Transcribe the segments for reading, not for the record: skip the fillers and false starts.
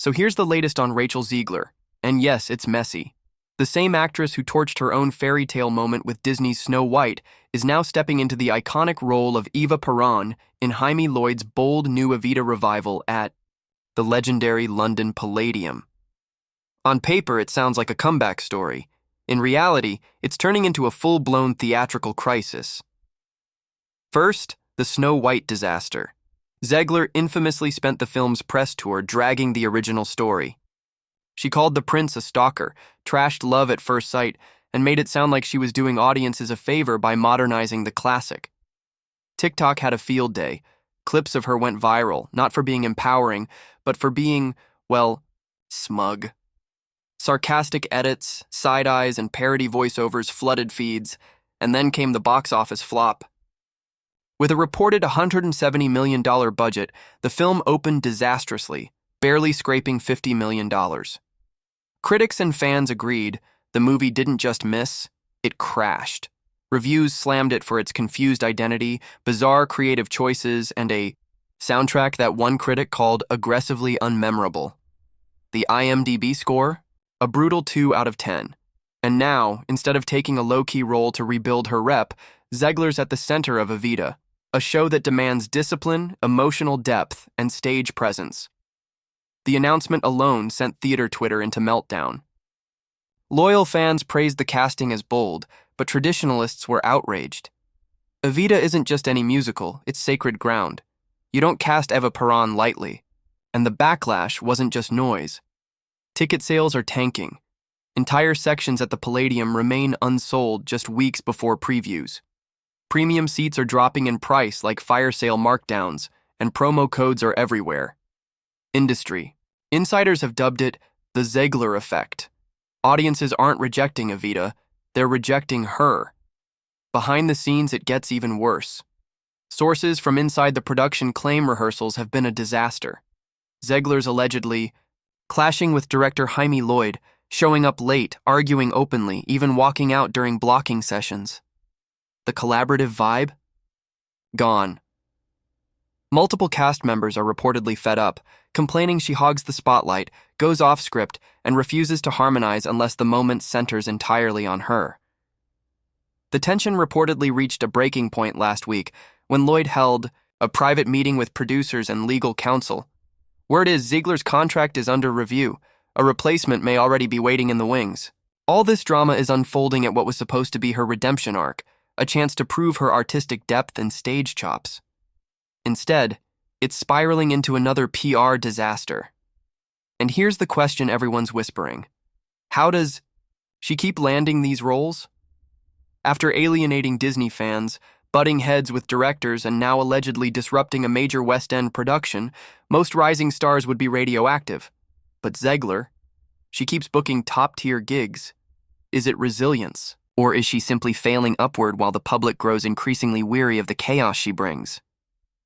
So here's the latest on Rachel Zegler. And yes, it's messy. The same actress who torched her own fairy tale moment with Disney's Snow White is now stepping into the iconic role of Eva Peron in Jaime Lloyd's bold new Evita revival at the legendary London Palladium. On paper, it sounds like a comeback story. In reality, it's turning into a full-blown theatrical crisis. First, the Snow White disaster. Zegler infamously spent the film's press tour dragging the original story. She called the prince a stalker, trashed Love at First Sight, and made it sound like she was doing audiences a favor by modernizing the classic. TikTok had a field day. Clips of her went viral, not for being empowering, but for being, well, smug. Sarcastic edits, side eyes, and parody voiceovers flooded feeds, and then came the box office flop. With a reported $170 million budget, the film opened disastrously, barely scraping $50 million. Critics and fans agreed the movie didn't just miss, it crashed. Reviews slammed it for its confused identity, bizarre creative choices, and a soundtrack that one critic called aggressively unmemorable. The IMDb score? A brutal 2 out of 10. And now, instead of taking a low-key role to rebuild her rep, Zegler's at the center of Evita, a show that demands discipline, emotional depth, and stage presence. The announcement alone sent theater Twitter into meltdown. Loyal fans praised the casting as bold, but traditionalists were outraged. Evita isn't just any musical, it's sacred ground. You don't cast Eva Peron lightly. And the backlash wasn't just noise. Ticket sales are tanking. Entire sections at the Palladium remain unsold just weeks before previews. Premium seats are dropping in price like fire sale markdowns, and promo codes are everywhere. Industry. Insiders have dubbed it the Zegler effect. Audiences aren't rejecting Evita, they're rejecting her. Behind the scenes, it gets even worse. Sources from inside the production claim rehearsals have been a disaster. Zegler's allegedly clashing with director Jaime Lloyd, showing up late, arguing openly, even walking out during blocking sessions. The collaborative vibe? Gone. Multiple cast members are reportedly fed up, complaining she hogs the spotlight, goes off script, and refuses to harmonize unless the moment centers entirely on her. The tension reportedly reached a breaking point last week when Lloyd held a private meeting with producers and legal counsel. Word is Zegler's contract is under review. A replacement may already be waiting in the wings. All this drama is unfolding at what was supposed to be her redemption arc, a chance to prove her artistic depth and stage chops. Instead, it's spiraling into another PR disaster. And here's the question everyone's whispering. How does she keep landing these roles? After alienating Disney fans, butting heads with directors, and now allegedly disrupting a major West End production, most rising stars would be radioactive. But Zegler, she keeps booking top-tier gigs. Is it resilience? Or is she simply failing upward while the public grows increasingly weary of the chaos she brings?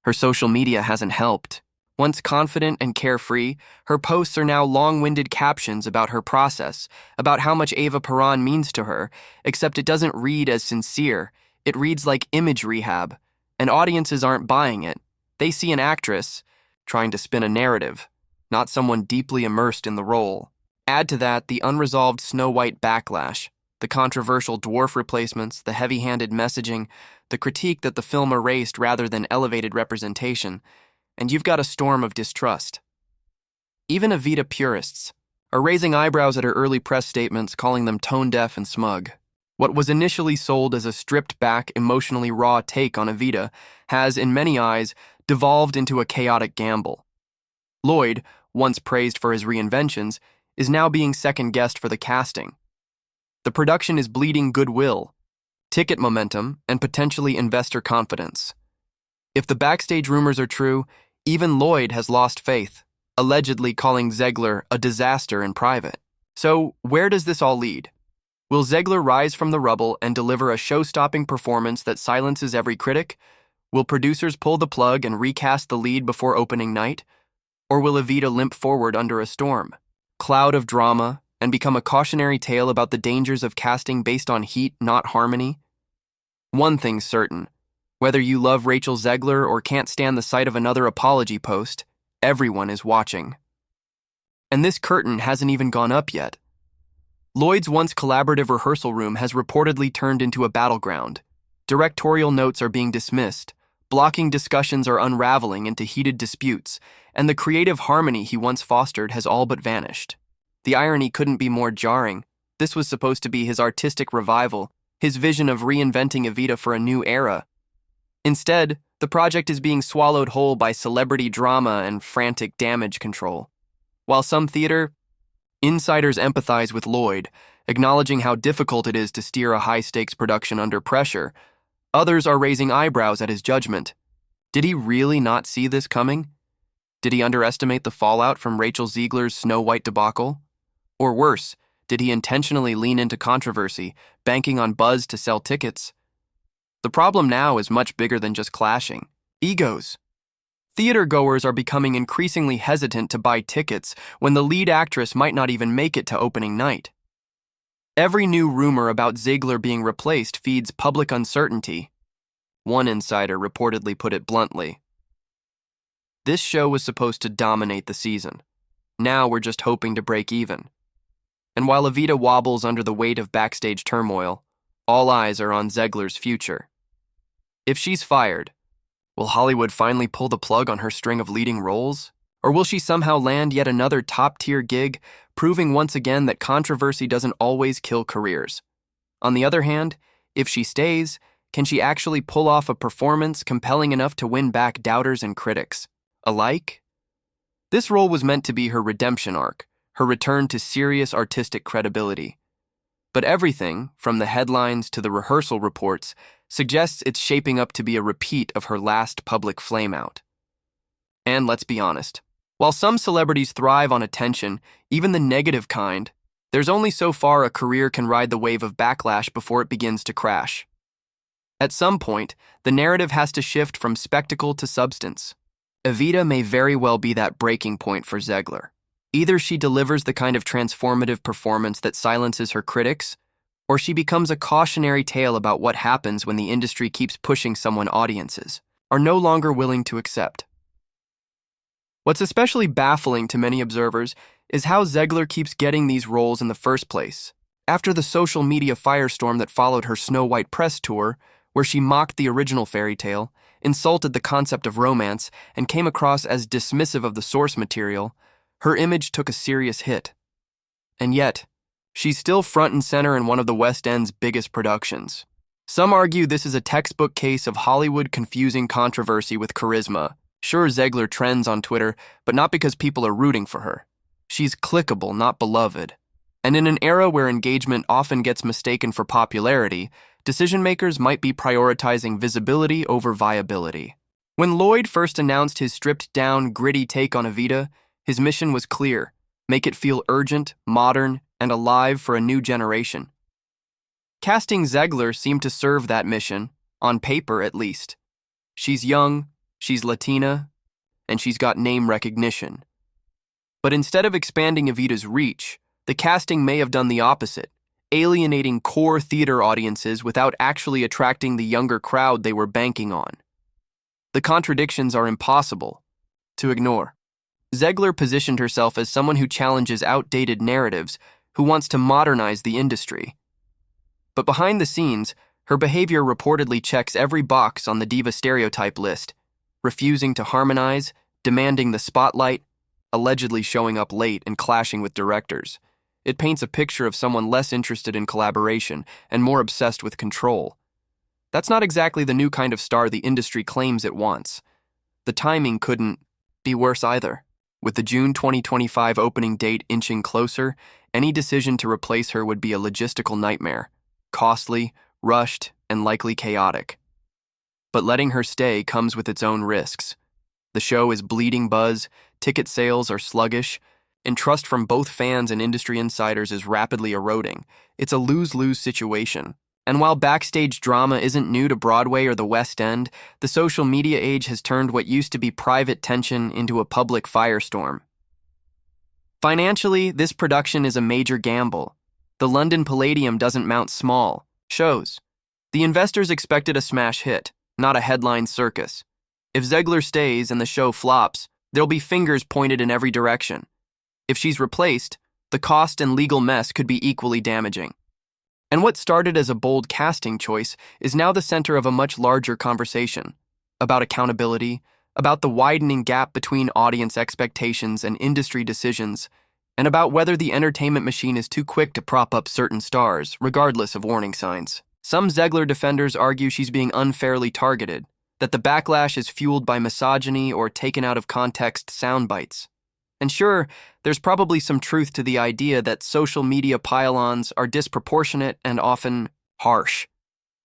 Her social media hasn't helped. Once confident and carefree, her posts are now long-winded captions about her process, about how much Eva Peron means to her, except it doesn't read as sincere. It reads like image rehab, and audiences aren't buying it. They see an actress trying to spin a narrative, not someone deeply immersed in the role. Add to that the unresolved Snow White backlash, the controversial dwarf replacements, the heavy-handed messaging, the critique that the film erased rather than elevated representation, and you've got a storm of distrust. Even Evita purists are raising eyebrows at her early press statements, calling them tone-deaf and smug. What was initially sold as a stripped-back, emotionally raw take on Evita has, in many eyes, devolved into a chaotic gamble. Lloyd, once praised for his reinventions, is now being second-guessed for the casting. The production is bleeding goodwill, ticket momentum, and potentially investor confidence. If the backstage rumors are true, even Lloyd has lost faith, allegedly calling Zegler a disaster in private. So, where does this all lead? Will Zegler rise from the rubble and deliver a show-stopping performance that silences every critic? Will producers pull the plug and recast the lead before opening night? Or will Evita limp forward under a storm, cloud of drama, and become a cautionary tale about the dangers of casting based on heat, not harmony? One thing's certain. Whether you love Rachel Zegler or can't stand the sight of another apology post, everyone is watching. And this curtain hasn't even gone up yet. Lloyd's once collaborative rehearsal room has reportedly turned into a battleground. Directorial notes are being dismissed, blocking discussions are unraveling into heated disputes, and the creative harmony he once fostered has all but vanished. The irony couldn't be more jarring. This was supposed to be his artistic revival, his vision of reinventing Evita for a new era. Instead, the project is being swallowed whole by celebrity drama and frantic damage control. While some theater insiders empathize with Lloyd, acknowledging how difficult it is to steer a high-stakes production under pressure, others are raising eyebrows at his judgment. Did he really not see this coming? Did he underestimate the fallout from Rachel Zegler's Snow White debacle? Or worse, did he intentionally lean into controversy, banking on buzz to sell tickets? The problem now is much bigger than just clashing. Egos. Theater-goers are becoming increasingly hesitant to buy tickets when the lead actress might not even make it to opening night. Every new rumor about Zegler being replaced feeds public uncertainty. One insider reportedly put it bluntly. This show was supposed to dominate the season. Now we're just hoping to break even. And while Evita wobbles under the weight of backstage turmoil, all eyes are on Zegler's future. If she's fired, will Hollywood finally pull the plug on her string of leading roles? Or will she somehow land yet another top-tier gig, proving once again that controversy doesn't always kill careers? On the other hand, if she stays, can she actually pull off a performance compelling enough to win back doubters and critics alike? This role was meant to be her redemption arc, her return to serious artistic credibility. But everything, from the headlines to the rehearsal reports, suggests it's shaping up to be a repeat of her last public flameout. And let's be honest, while some celebrities thrive on attention, even the negative kind, there's only so far a career can ride the wave of backlash before it begins to crash. At some point, the narrative has to shift from spectacle to substance. Evita may very well be that breaking point for Zegler. Either she delivers the kind of transformative performance that silences her critics, or she becomes a cautionary tale about what happens when the industry keeps pushing someone audiences are no longer willing to accept. What's especially baffling to many observers is how Zegler keeps getting these roles in the first place. After the social media firestorm that followed her Snow White press tour, where she mocked the original fairy tale, insulted the concept of romance, and came across as dismissive of the source material, her image took a serious hit. And yet, she's still front and center in one of the West End's biggest productions. Some argue this is a textbook case of Hollywood confusing controversy with charisma. Sure, Zegler trends on Twitter, but not because people are rooting for her. She's clickable, not beloved. And in an era where engagement often gets mistaken for popularity, decision-makers might be prioritizing visibility over viability. When Lloyd first announced his stripped-down, gritty take on Evita, his mission was clear: make it feel urgent, modern, and alive for a new generation. Casting Zegler seemed to serve that mission, on paper at least. She's young, she's Latina, and she's got name recognition. But instead of expanding Evita's reach, the casting may have done the opposite, alienating core theater audiences without actually attracting the younger crowd they were banking on. The contradictions are impossible to ignore. Zegler positioned herself as someone who challenges outdated narratives, who wants to modernize the industry. But behind the scenes, her behavior reportedly checks every box on the diva stereotype list: refusing to harmonize, demanding the spotlight, allegedly showing up late and clashing with directors. It paints a picture of someone less interested in collaboration and more obsessed with control. That's not exactly the new kind of star the industry claims it wants. The timing couldn't be worse either. With the June 2025 opening date inching closer, any decision to replace her would be a logistical nightmare. Costly, rushed, and likely chaotic. But letting her stay comes with its own risks. The show is bleeding buzz, ticket sales are sluggish, and trust from both fans and industry insiders is rapidly eroding. It's a lose-lose situation. And while backstage drama isn't new to Broadway or the West End, the social media age has turned what used to be private tension into a public firestorm. Financially, this production is a major gamble. The London Palladium doesn't mount small shows. The investors expected a smash hit, not a headline circus. If Zegler stays and the show flops, there'll be fingers pointed in every direction. If she's replaced, the cost and legal mess could be equally damaging. And what started as a bold casting choice is now the center of a much larger conversation about accountability, about the widening gap between audience expectations and industry decisions, and about whether the entertainment machine is too quick to prop up certain stars, regardless of warning signs. Some Zegler defenders argue she's being unfairly targeted, that the backlash is fueled by misogyny or taken out of context sound bites. And sure, there's probably some truth to the idea that social media pile-ons are disproportionate and often harsh.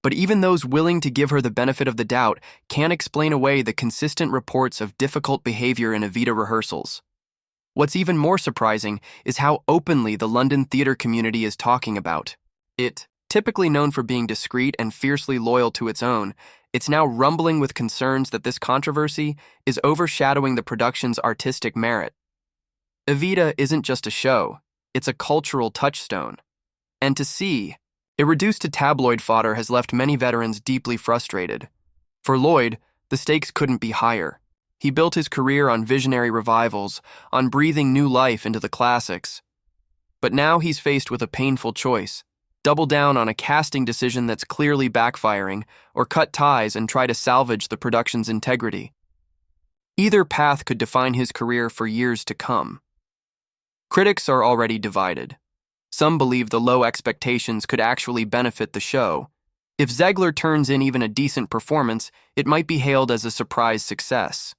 But even those willing to give her the benefit of the doubt can't explain away the consistent reports of difficult behavior in Evita rehearsals. What's even more surprising is how openly the London theater community is talking about it. Typically known for being discreet and fiercely loyal to its own, it's now rumbling with concerns that this controversy is overshadowing the production's artistic merit. Evita isn't just a show, it's a cultural touchstone. And to see it reduced to tabloid fodder has left many veterans deeply frustrated. For Lloyd, the stakes couldn't be higher. He built his career on visionary revivals, on breathing new life into the classics. But now he's faced with a painful choice: double down on a casting decision that's clearly backfiring, or cut ties and try to salvage the production's integrity. Either path could define his career for years to come. Critics are already divided. Some believe the low expectations could actually benefit the show. If Zegler turns in even a decent performance, it might be hailed as a surprise success.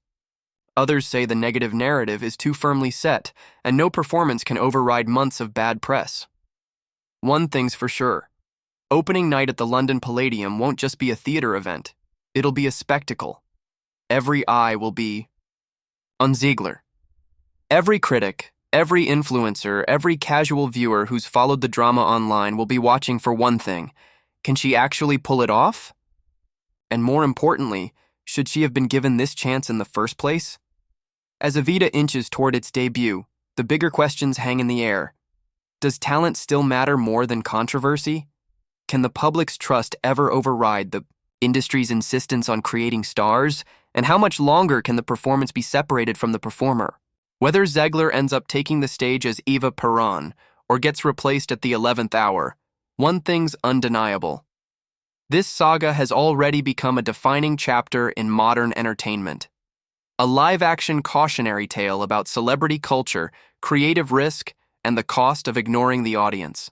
Others say the negative narrative is too firmly set, and no performance can override months of bad press. One thing's for sure: opening night at the London Palladium won't just be a theater event, it'll be a spectacle. Every eye will be on Zegler. Every critic, every influencer, every casual viewer who's followed the drama online will be watching for one thing: can she actually pull it off? And more importantly, should she have been given this chance in the first place? As Evita inches toward its debut, the bigger questions hang in the air. Does talent still matter more than controversy? Can the public's trust ever override the industry's insistence on creating stars? And how much longer can the performance be separated from the performer? Whether Zegler ends up taking the stage as Eva Peron or gets replaced at the 11th hour, one thing's undeniable: this saga has already become a defining chapter in modern entertainment. A live-action cautionary tale about celebrity culture, creative risk, and the cost of ignoring the audience.